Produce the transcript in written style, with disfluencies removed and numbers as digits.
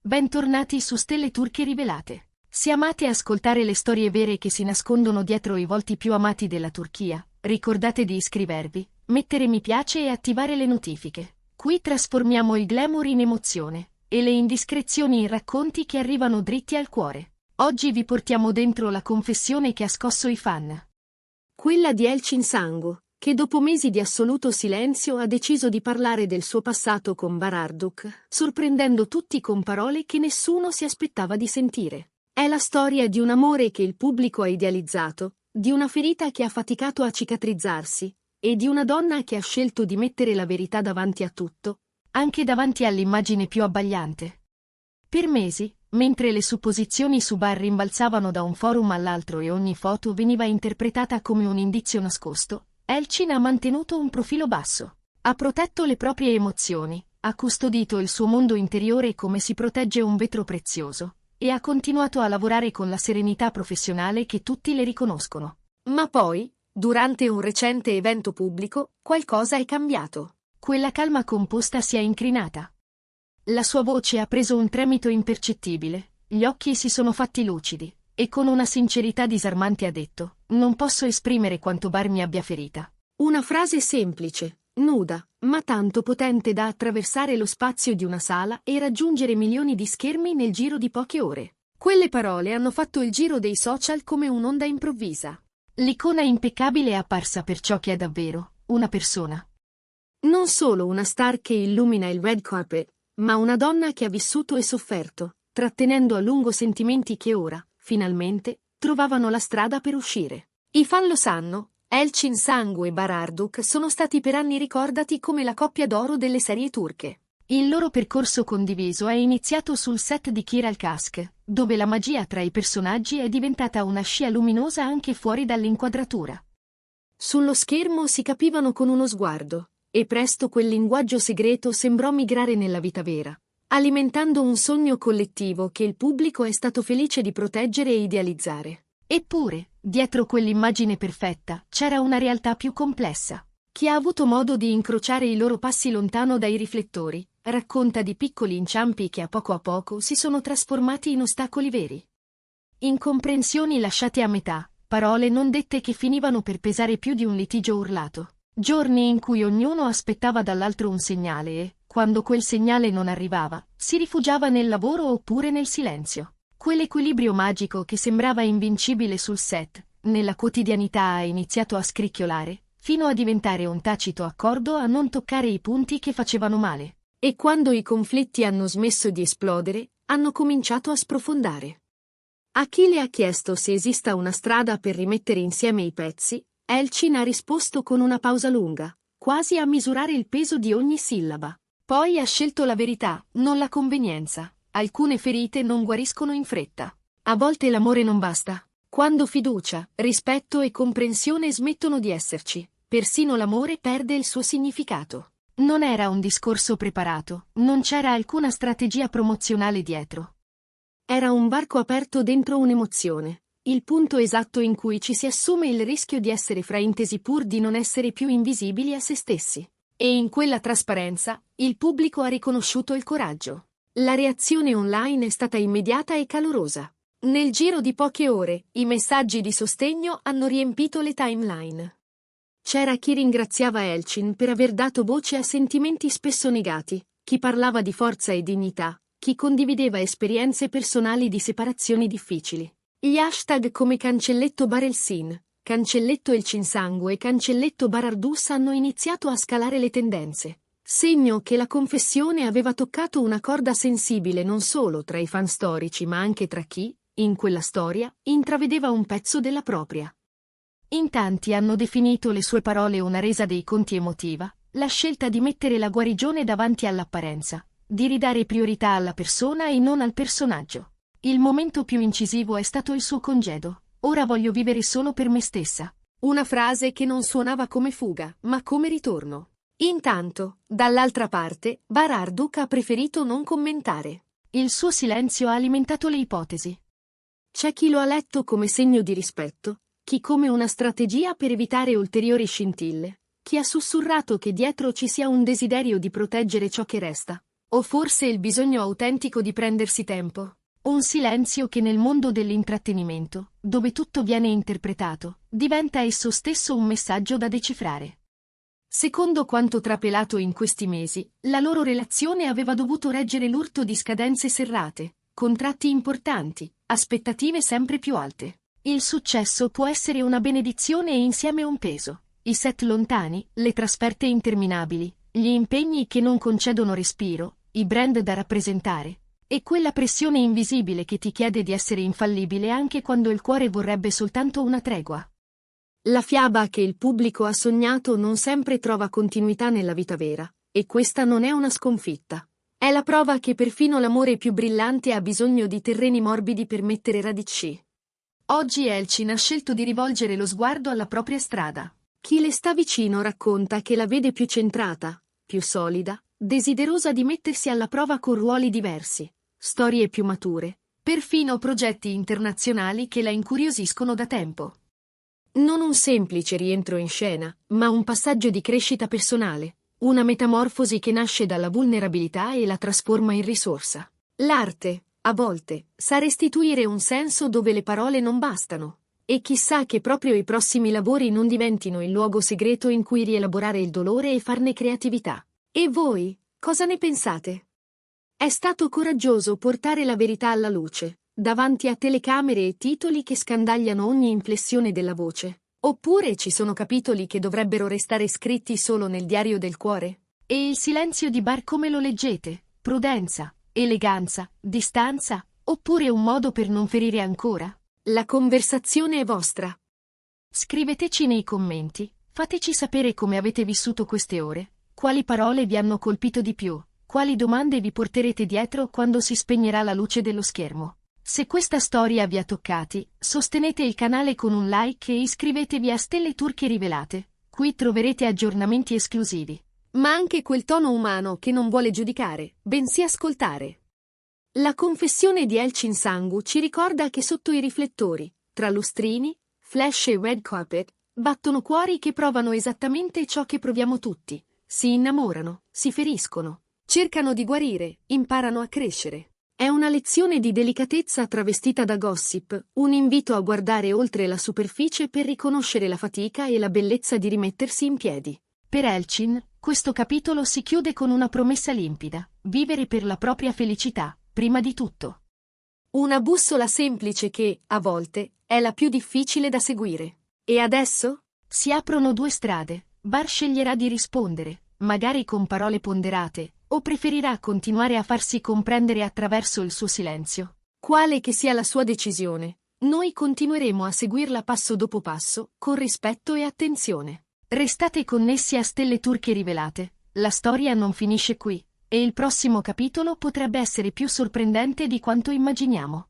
Bentornati su Stelle Turche Rivelate. Se amate ascoltare le storie vere che si nascondono dietro i volti più amati della Turchia, ricordate di iscrivervi, mettere mi piace e attivare le notifiche. Qui trasformiamo il glamour in emozione e le indiscrezioni in racconti che arrivano dritti al cuore. Oggi vi portiamo dentro la confessione che ha scosso i fan. Quella di Elçin Sangu, che dopo mesi di assoluto silenzio ha deciso di parlare del suo passato con Bararduk, sorprendendo tutti con parole che nessuno si aspettava di sentire. È la storia di un amore che il pubblico ha idealizzato, di una ferita che ha faticato a cicatrizzarsi, e di una donna che ha scelto di mettere la verità davanti a tutto, anche davanti all'immagine più abbagliante. Per mesi, mentre le supposizioni su Bar rimbalzavano da un forum all'altro e ogni foto veniva interpretata come un indizio nascosto, Elçin ha mantenuto un profilo basso. Ha protetto le proprie emozioni, ha custodito il suo mondo interiore come si protegge un vetro prezioso, e ha continuato a lavorare con la serenità professionale che tutti le riconoscono. Ma poi, durante un recente evento pubblico, qualcosa è cambiato. Quella calma composta si è incrinata. La sua voce ha preso un tremito impercettibile, gli occhi si sono fatti lucidi, e con una sincerità disarmante ha detto: «Non posso esprimere quanto Bar mi abbia ferita». Una frase semplice, nuda, ma tanto potente da attraversare lo spazio di una sala e raggiungere milioni di schermi nel giro di poche ore. Quelle parole hanno fatto il giro dei social come un'onda improvvisa. L'icona impeccabile è apparsa per ciò che è davvero, una persona. Non solo una star che illumina il red carpet, ma una donna che ha vissuto e sofferto, trattenendo a lungo sentimenti che ora, finalmente, trovavano la strada per uscire. I fan lo sanno, Elçin Sangu e Bararduk sono stati per anni ricordati come la coppia d'oro delle serie turche. Il loro percorso condiviso è iniziato sul set di Kiral Kask, dove la magia tra i personaggi è diventata una scia luminosa anche fuori dall'inquadratura. Sullo schermo si capivano con uno sguardo, e presto quel linguaggio segreto sembrò migrare nella vita vera, alimentando un sogno collettivo che il pubblico è stato felice di proteggere e idealizzare. Eppure, dietro quell'immagine perfetta, c'era una realtà più complessa. Chi ha avuto modo di incrociare i loro passi lontano dai riflettori, racconta di piccoli inciampi che a poco si sono trasformati in ostacoli veri. Incomprensioni lasciate a metà, parole non dette che finivano per pesare più di un litigio urlato. Giorni in cui ognuno aspettava dall'altro un segnale e, quando quel segnale non arrivava, si rifugiava nel lavoro oppure nel silenzio. Quell'equilibrio magico che sembrava invincibile sul set, nella quotidianità ha iniziato a scricchiolare, fino a diventare un tacito accordo a non toccare i punti che facevano male. E quando i conflitti hanno smesso di esplodere, hanno cominciato a sprofondare. A chi le ha chiesto se esista una strada per rimettere insieme i pezzi, Elçin ha risposto con una pausa lunga, quasi a misurare il peso di ogni sillaba. Poi ha scelto la verità, non la convenienza. Alcune ferite non guariscono in fretta. A volte l'amore non basta. Quando fiducia, rispetto e comprensione smettono di esserci, persino l'amore perde il suo significato. Non era un discorso preparato, non c'era alcuna strategia promozionale dietro. Era un varco aperto dentro un'emozione, il punto esatto in cui ci si assume il rischio di essere fraintesi pur di non essere più invisibili a se stessi. E in quella trasparenza, il pubblico ha riconosciuto il coraggio. La reazione online è stata immediata e calorosa. Nel giro di poche ore, i messaggi di sostegno hanno riempito le timeline. C'era chi ringraziava Elçin per aver dato voce a sentimenti spesso negati, chi parlava di forza e dignità, chi condivideva esperienze personali di separazioni difficili. Gli hashtag come cancelletto Barelsin, cancelletto Elçin Sangu e cancelletto Barardus hanno iniziato a scalare le tendenze. Segno che la confessione aveva toccato una corda sensibile non solo tra i fan storici ma anche tra chi, in quella storia, intravedeva un pezzo della propria. In tanti hanno definito le sue parole una resa dei conti emotiva, la scelta di mettere la guarigione davanti all'apparenza, di ridare priorità alla persona e non al personaggio. Il momento più incisivo è stato il suo congedo. Ora voglio vivere solo per me stessa. Una frase che non suonava come fuga, ma come ritorno. Intanto, dall'altra parte, Bararduk ha preferito non commentare. Il suo silenzio ha alimentato le ipotesi. C'è chi lo ha letto come segno di rispetto, chi come una strategia per evitare ulteriori scintille, chi ha sussurrato che dietro ci sia un desiderio di proteggere ciò che resta. O forse il bisogno autentico di prendersi tempo? Un silenzio che nel mondo dell'intrattenimento, dove tutto viene interpretato, diventa esso stesso un messaggio da decifrare. Secondo quanto trapelato in questi mesi, la loro relazione aveva dovuto reggere l'urto di scadenze serrate, contratti importanti, aspettative sempre più alte. Il successo può essere una benedizione e insieme un peso. I set lontani, le trasferte interminabili, gli impegni che non concedono respiro, i brand da rappresentare, e quella pressione invisibile che ti chiede di essere infallibile anche quando il cuore vorrebbe soltanto una tregua. La fiaba che il pubblico ha sognato non sempre trova continuità nella vita vera, e questa non è una sconfitta. È la prova che perfino l'amore più brillante ha bisogno di terreni morbidi per mettere radici. Oggi Elchin ha scelto di rivolgere lo sguardo alla propria strada. Chi le sta vicino racconta che la vede più centrata, più solida, desiderosa di mettersi alla prova con ruoli diversi, storie più mature, perfino progetti internazionali che la incuriosiscono da tempo. Non un semplice rientro in scena, ma un passaggio di crescita personale, una metamorfosi che nasce dalla vulnerabilità e la trasforma in risorsa. L'arte, a volte, sa restituire un senso dove le parole non bastano. E chissà che proprio i prossimi lavori non diventino il luogo segreto in cui rielaborare il dolore e farne creatività. E voi, cosa ne pensate? È stato coraggioso portare la verità alla luce, davanti a telecamere e titoli che scandagliano ogni inflessione della voce. Oppure ci sono capitoli che dovrebbero restare scritti solo nel diario del cuore? E il silenzio di bar come lo leggete? Prudenza, eleganza, distanza, oppure un modo per non ferire ancora? La conversazione è vostra. Scriveteci nei commenti, fateci sapere come avete vissuto queste ore, quali parole vi hanno colpito di più, quali domande vi porterete dietro quando si spegnerà la luce dello schermo. Se questa storia vi ha toccati, sostenete il canale con un like e iscrivetevi a Stelle Turche Rivelate. Qui troverete aggiornamenti esclusivi, ma anche quel tono umano che non vuole giudicare, bensì ascoltare. La confessione di Elchin Sangu ci ricorda che sotto i riflettori, tra lustrini, flash e red carpet, battono cuori che provano esattamente ciò che proviamo tutti. Si innamorano, si feriscono, cercano di guarire, imparano a crescere. È una lezione di delicatezza travestita da gossip, un invito a guardare oltre la superficie per riconoscere la fatica e la bellezza di rimettersi in piedi. Per Elchin, questo capitolo si chiude con una promessa limpida: vivere per la propria felicità, prima di tutto. Una bussola semplice che, a volte, è la più difficile da seguire. E adesso? Si aprono due strade. Bar sceglierà di rispondere, magari con parole ponderate, o preferirà continuare a farsi comprendere attraverso il suo silenzio. Quale che sia la sua decisione, noi continueremo a seguirla passo dopo passo, con rispetto e attenzione. Restate connessi a Stelle Turche Rivelate, la storia non finisce qui, e il prossimo capitolo potrebbe essere più sorprendente di quanto immaginiamo.